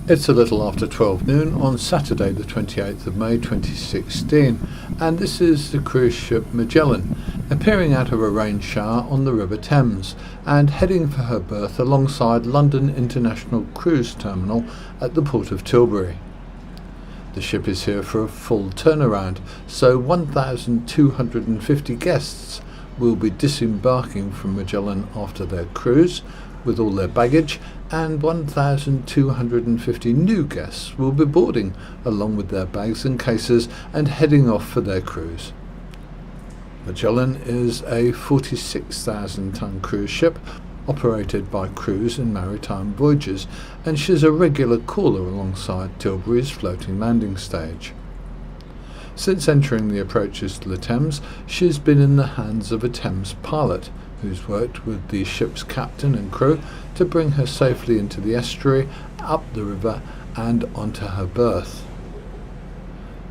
It's a little after 12 noon on Saturday the 28th of May 2016, and this is the cruise ship Magellan, appearing out of a rain shower on the River Thames and heading for her berth alongside London International Cruise Terminal at the port of Tilbury. The ship is here for a full turnaround, so 1,250 guests will be disembarking from Magellan after their cruise with all their baggage, and 1,250 new guests will be boarding along with their bags and cases and heading off for their cruise. Magellan is a 46,000-ton cruise ship operated by Cruise and Maritime Voyages, and she's a regular caller alongside Tilbury's floating landing stage. Since entering the approaches to the Thames, she's been in the hands of a Thames pilot who's worked with the ship's captain and crew to bring her safely into the estuary, up the river and onto her berth.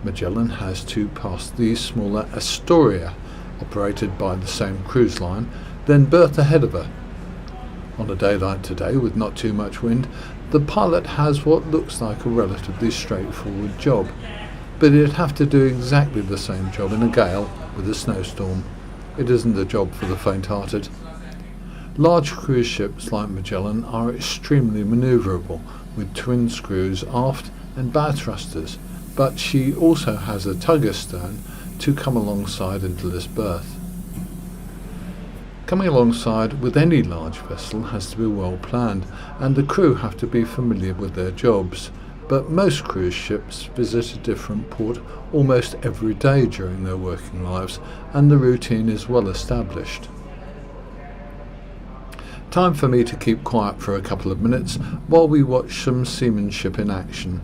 Magellan has to pass the smaller Astoria, operated by the same cruise line, then berth ahead of her. On a day like today, with not too much wind, the pilot has what looks like a relatively straightforward job, but he'd have to do exactly the same job in a gale with a snowstorm. It isn't a job for the faint-hearted. Large cruise ships like Magellan are extremely manoeuvrable, with twin screws aft and bow thrusters, but she also has a tug astern to come alongside into this berth. Coming alongside with any large vessel has to be well planned, and the crew have to be familiar with their jobs. But most cruise ships visit a different port almost every day during their working lives, and the routine is well established. Time for me to keep quiet for a couple of minutes while we watch some seamanship in action.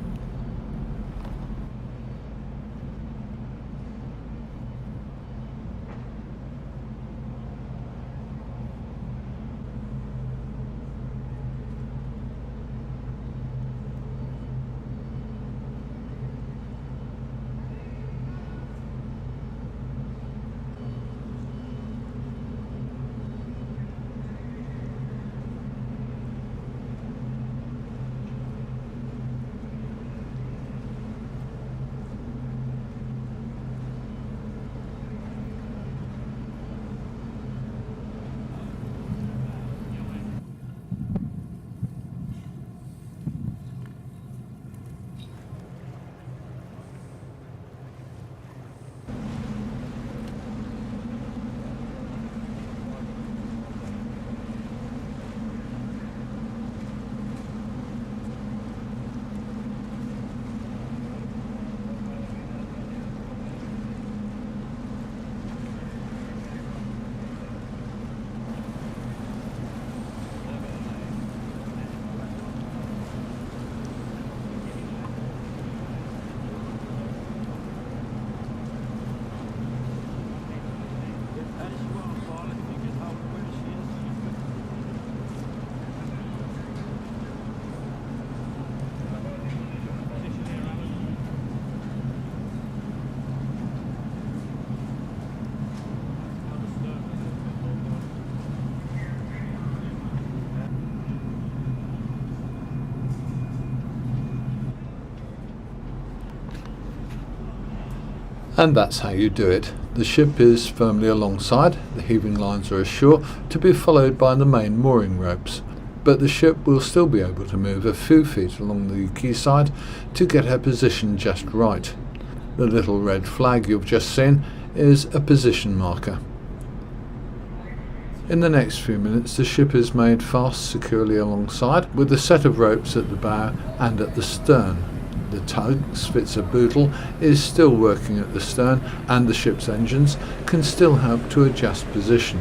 And that's how you do it. The ship is firmly alongside, the heaving lines are ashore, to be followed by the main mooring ropes, but the ship will still be able to move a few feet along the quayside to get her position just right. The little red flag you've just seen is a position marker. In the next few minutes, the ship is made fast securely alongside with a set of ropes at the bow and at the stern. The tug, Spitzer-Bootle, is still working at the stern, and the ship's engines can still help to adjust position.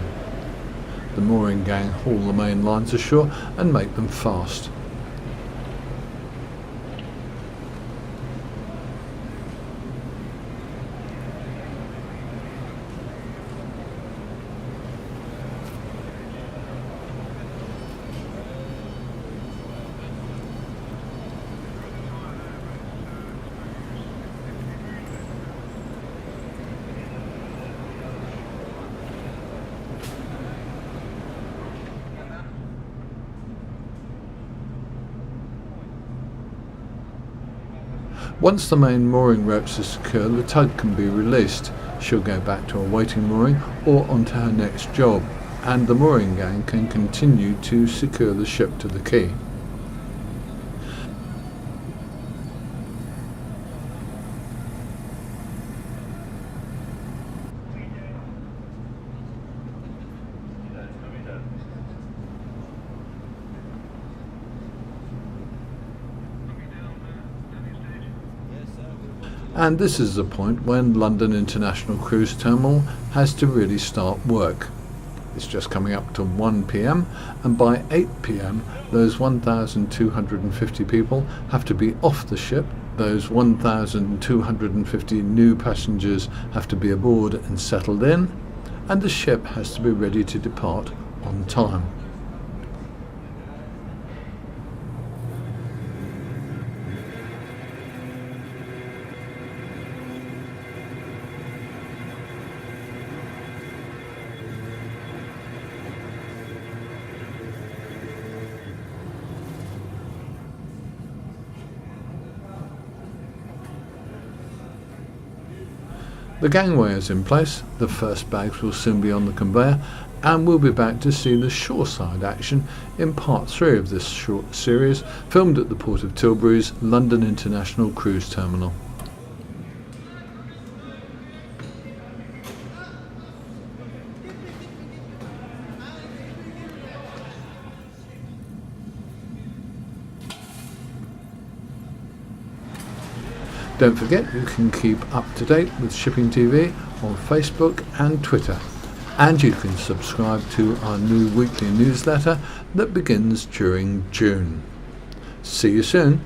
The mooring gang haul the main lines ashore and make them fast. Once the main mooring ropes are secure, the tug can be released. She'll go back to a waiting mooring or onto her next job, and the mooring gang can continue to secure the ship to the quay. And this is the point when London International Cruise Terminal has to really start work. It's just coming up to 1 p.m. and by 8 p.m. those 1,250 people have to be off the ship. Those 1,250 new passengers have to be aboard and settled in, and the ship has to be ready to depart on time. The gangway is in place, the first bags will soon be on the conveyor, and we'll be back to see the shoreside action in part 3 of this short series, filmed at the port of Tilbury's London International Cruise Terminal. Don't forget you can keep up to date with Shipping TV on Facebook and Twitter, and you can subscribe to our new weekly newsletter that begins during June. See you soon.